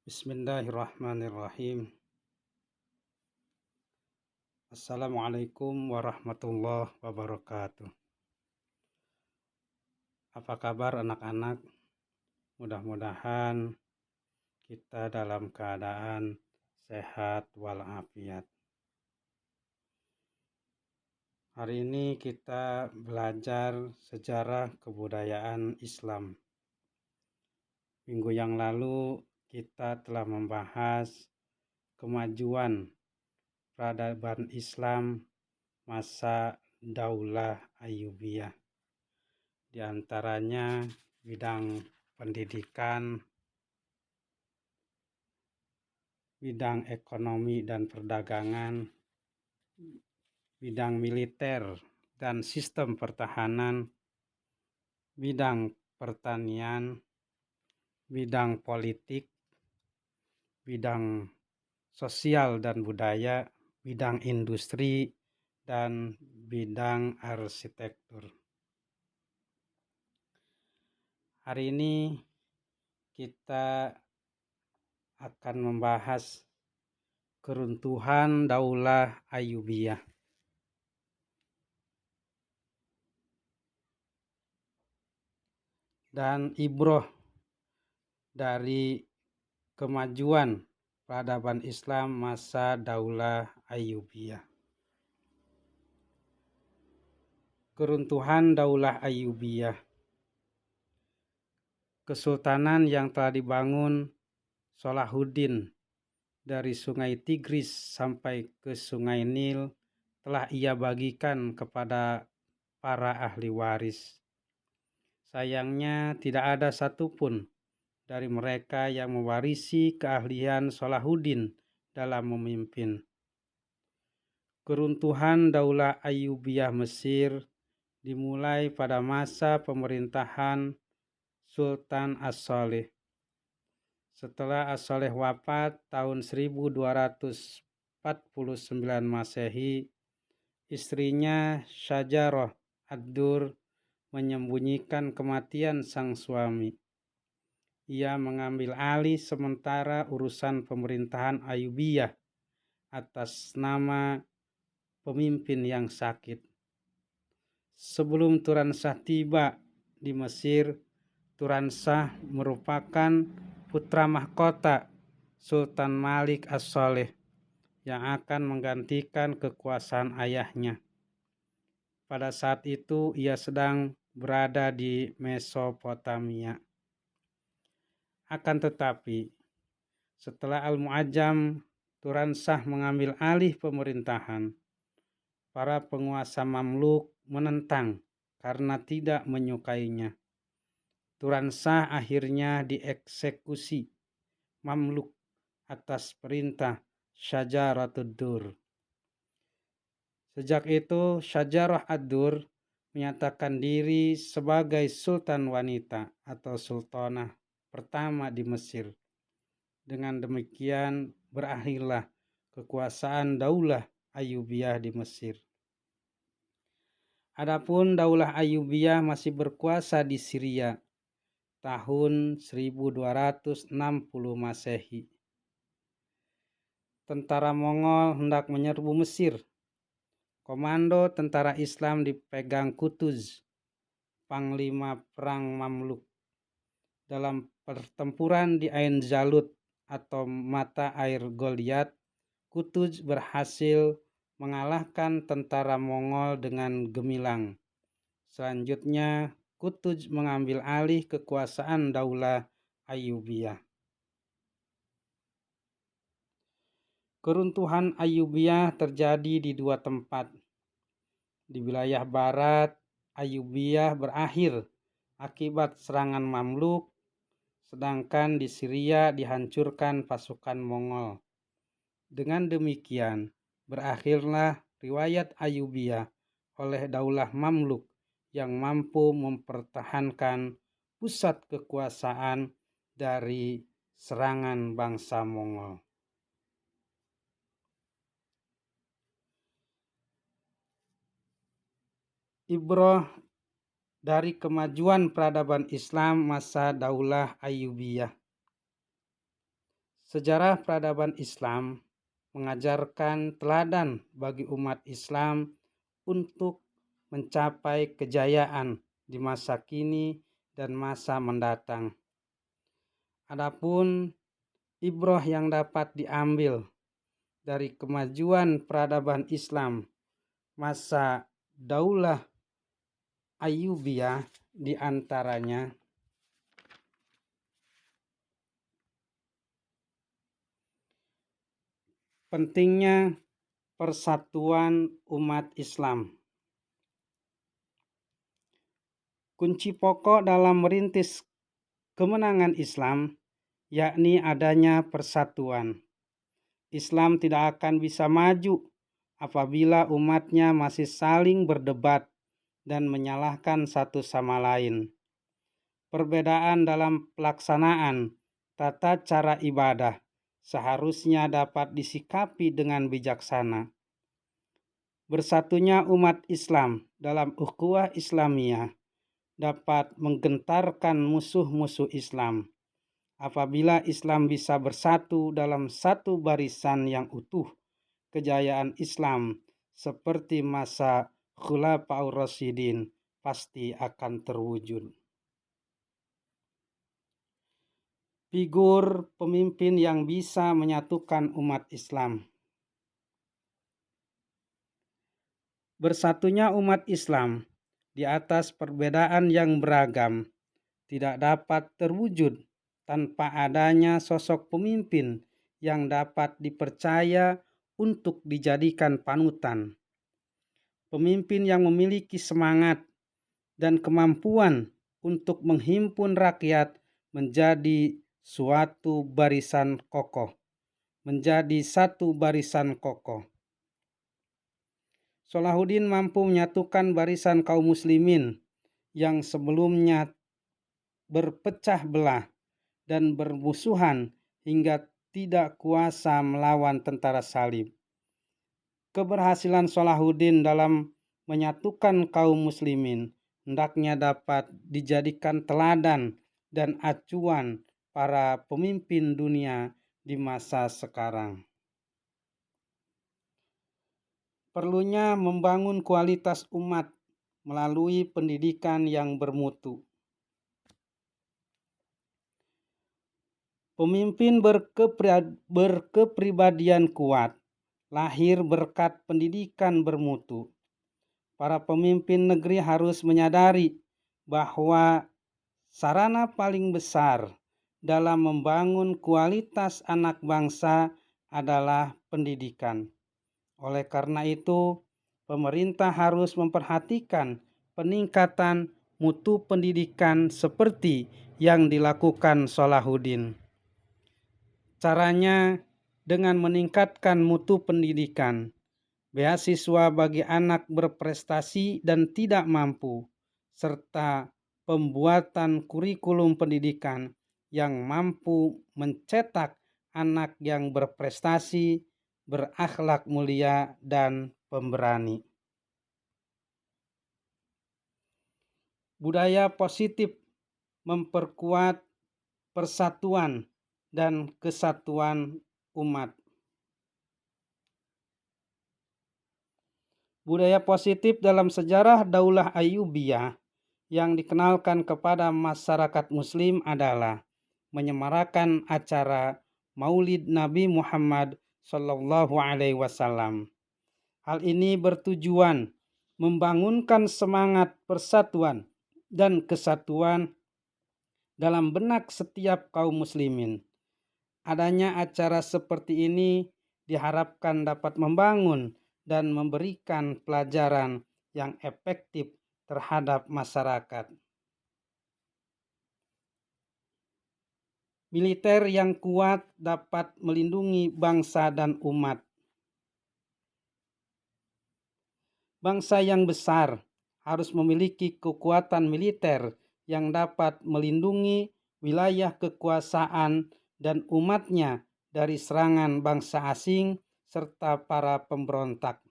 Bismillahirrahmanirrahim. Assalamualaikum warahmatullahi wabarakatuh. Apa kabar anak-anak? Mudah-mudahan kita dalam keadaan sehat walafiat. Hari ini kita belajar sejarah kebudayaan Islam. Minggu yang lalu kita telah membahas kemajuan peradaban Islam masa Daulah Ayyubiyah. Di antaranya bidang pendidikan, bidang ekonomi dan perdagangan, bidang militer dan sistem pertahanan, bidang pertanian, bidang politik, bidang sosial dan budaya, bidang industri, dan bidang arsitektur. Hari ini kita akan membahas keruntuhan Daulah Ayyubiyah. Dan ibroh dari kemajuan peradaban Islam masa Daulah Ayyubiyah. Keruntuhan Daulah Ayyubiyah. Kesultanan yang telah dibangun Salahuddin dari Sungai Tigris sampai ke Sungai Nil telah ia bagikan kepada para ahli waris. Sayangnya tidak ada satupun dari mereka yang mewarisi keahlian Salahuddin dalam memimpin. Keruntuhan Daulah Ayyubiyah Mesir dimulai pada masa pemerintahan Sultan As-Saleh. Setelah As-Saleh wafat tahun 1249 Masehi, istrinya Syajarah Ad-Dur menyembunyikan kematian sang suami. Ia mengambil alih sementara urusan pemerintahan Ayyubiyah atas nama pemimpin yang sakit. Sebelum Turan Shah tiba di Mesir, Turan Shah merupakan putra mahkota Sultan Malik As-Saleh yang akan menggantikan kekuasaan ayahnya. Pada saat itu ia sedang berada di Mesopotamia. Akan tetapi, setelah Al-Mu'ajjam, Turan Shah mengambil alih pemerintahan. Para penguasa Mamluk menentang karena tidak menyukainya. Turan Shah akhirnya dieksekusi Mamluk atas perintah Syajarah Ad-Dur. Sejak itu Syajarah Ad-Dur menyatakan diri sebagai sultan wanita atau sultanah pertama di Mesir. Dengan demikian berakhirlah kekuasaan Daulah Ayyubiyah di Mesir. Adapun Daulah Ayyubiyah masih berkuasa di Syria tahun 1260 Masehi. Tentara Mongol hendak menyerbu Mesir. Komando tentara Islam dipegang Qutuz, panglima perang Mamluk. Dalam pertempuran di Ain Jalut atau mata air Goliat, Qutuz berhasil mengalahkan tentara Mongol dengan gemilang. Selanjutnya, Qutuz mengambil alih kekuasaan Daulah Ayyubiyah. Keruntuhan Ayyubiyah terjadi di dua tempat. Di wilayah barat, Ayyubiyah berakhir akibat serangan Mamluk, sedangkan di Syria dihancurkan pasukan Mongol. Dengan demikian, berakhirlah riwayat Ayyubiyah oleh Daulah Mamluk yang mampu mempertahankan pusat kekuasaan dari serangan bangsa Mongol. Ibroh dari kemajuan peradaban Islam masa Daulah Ayyubiyah. Sejarah peradaban Islam mengajarkan teladan bagi umat Islam untuk mencapai kejayaan di masa kini dan masa mendatang. Adapun ibrah yang dapat diambil dari kemajuan peradaban Islam masa Daulah Ayyubiyah di antaranya pentingnya persatuan umat Islam. Kunci pokok dalam merintis kemenangan Islam yakni adanya persatuan. Islam tidak akan bisa maju apabila umatnya masih saling berdebat dan menyalahkan satu sama lain. Perbedaan dalam pelaksanaan tata cara ibadah seharusnya dapat disikapi dengan bijaksana. Bersatunya umat Islam dalam ukhuwah Islamiyah dapat menggentarkan musuh-musuh Islam. Apabila Islam bisa bersatu dalam satu barisan yang utuh, kejayaan Islam seperti masa Khulafaur Rasyidin pasti akan terwujud. Figur pemimpin yang bisa menyatukan umat Islam. Bersatunya umat Islam di atas perbedaan yang beragam tidak dapat terwujud tanpa adanya sosok pemimpin yang dapat dipercaya untuk dijadikan panutan. Pemimpin yang memiliki semangat dan kemampuan untuk menghimpun rakyat menjadi suatu barisan kokoh, menjadi satu barisan kokoh. Salahuddin mampu menyatukan barisan kaum muslimin yang sebelumnya berpecah belah dan bermusuhan hingga tidak kuasa melawan tentara salib. Keberhasilan Salahuddin dalam menyatukan kaum muslimin hendaknya dapat dijadikan teladan dan acuan para pemimpin dunia di masa sekarang. Perlunya membangun kualitas umat melalui pendidikan yang bermutu. Pemimpin berkepribadian kuat lahir berkat pendidikan bermutu. Para pemimpin negeri harus menyadari bahwa sarana paling besar dalam membangun kualitas anak bangsa adalah pendidikan. Oleh karena itu, pemerintah harus memperhatikan peningkatan mutu pendidikan seperti yang dilakukan Salahuddin. Caranya dengan meningkatkan mutu pendidikan, beasiswa bagi anak berprestasi dan tidak mampu, serta pembuatan kurikulum pendidikan yang mampu mencetak anak yang berprestasi, berakhlak mulia, dan pemberani. Budaya positif memperkuat persatuan dan kesatuan umat. Budaya positif dalam sejarah Daulah Ayyubiyah yang dikenalkan kepada masyarakat muslim adalah menyemarakan acara Maulid Nabi Muhammad SAW. Hal ini bertujuan membangunkan semangat persatuan dan kesatuan dalam benak setiap kaum muslimin. Adanya acara seperti ini diharapkan dapat membangun dan memberikan pelajaran yang efektif terhadap masyarakat. Militer yang kuat dapat melindungi bangsa dan umat. Bangsa yang besar harus memiliki kekuatan militer yang dapat melindungi wilayah kekuasaan dan umatnya dari serangan bangsa asing serta para pemberontak.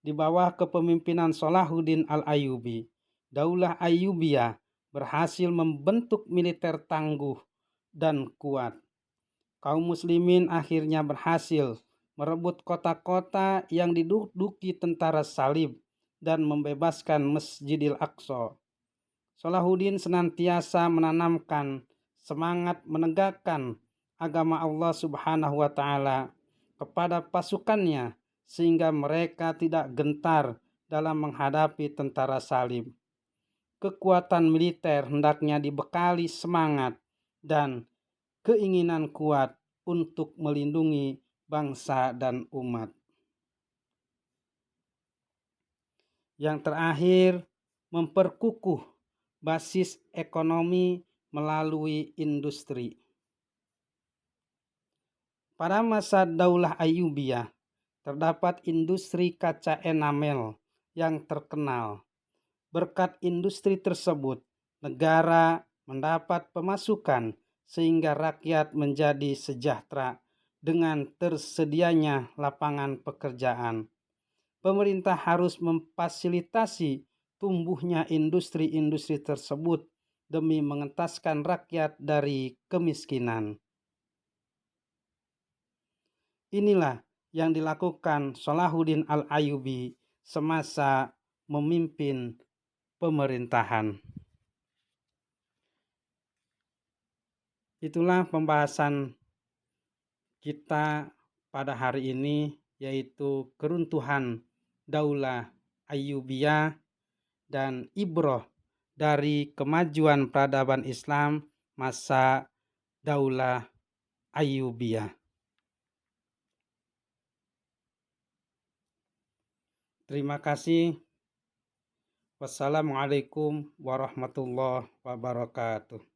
Di bawah kepemimpinan Salahuddin Al-Ayyubi, Daulah Ayyubiyah berhasil membentuk militer tangguh dan kuat. kaum muslimin akhirnya berhasil merebut kota-kota yang diduduki tentara salib dan membebaskan Masjidil Aqsa. Salahuddin senantiasa menanamkan semangat menegakkan agama Allah Subhanahu wa taala kepada pasukannya sehingga mereka tidak gentar dalam menghadapi tentara salib. Kekuatan militer hendaknya dibekali semangat dan keinginan kuat untuk melindungi bangsa dan umat. Yang terakhir, memperkukuh basis ekonomi melalui industri. Pada masa Daulah Ayyubiyah, terdapat industri kaca enamel yang terkenal. Berkat industri tersebut, negara mendapat pemasukan sehingga rakyat menjadi sejahtera dengan tersedianya lapangan pekerjaan. Pemerintah harus memfasilitasi tumbuhnya industri-industri tersebut demi mengentaskan rakyat dari kemiskinan. Inilah yang dilakukan Salahuddin Al-Ayyubi semasa memimpin pemerintahan. Itulah pembahasan kita pada hari ini, yaitu keruntuhan Daulah Ayyubiyah dan ibroh dari kemajuan peradaban Islam masa Daulah Ayyubiyah. Terima kasih. Wassalamualaikum warahmatullahi wabarakatuh.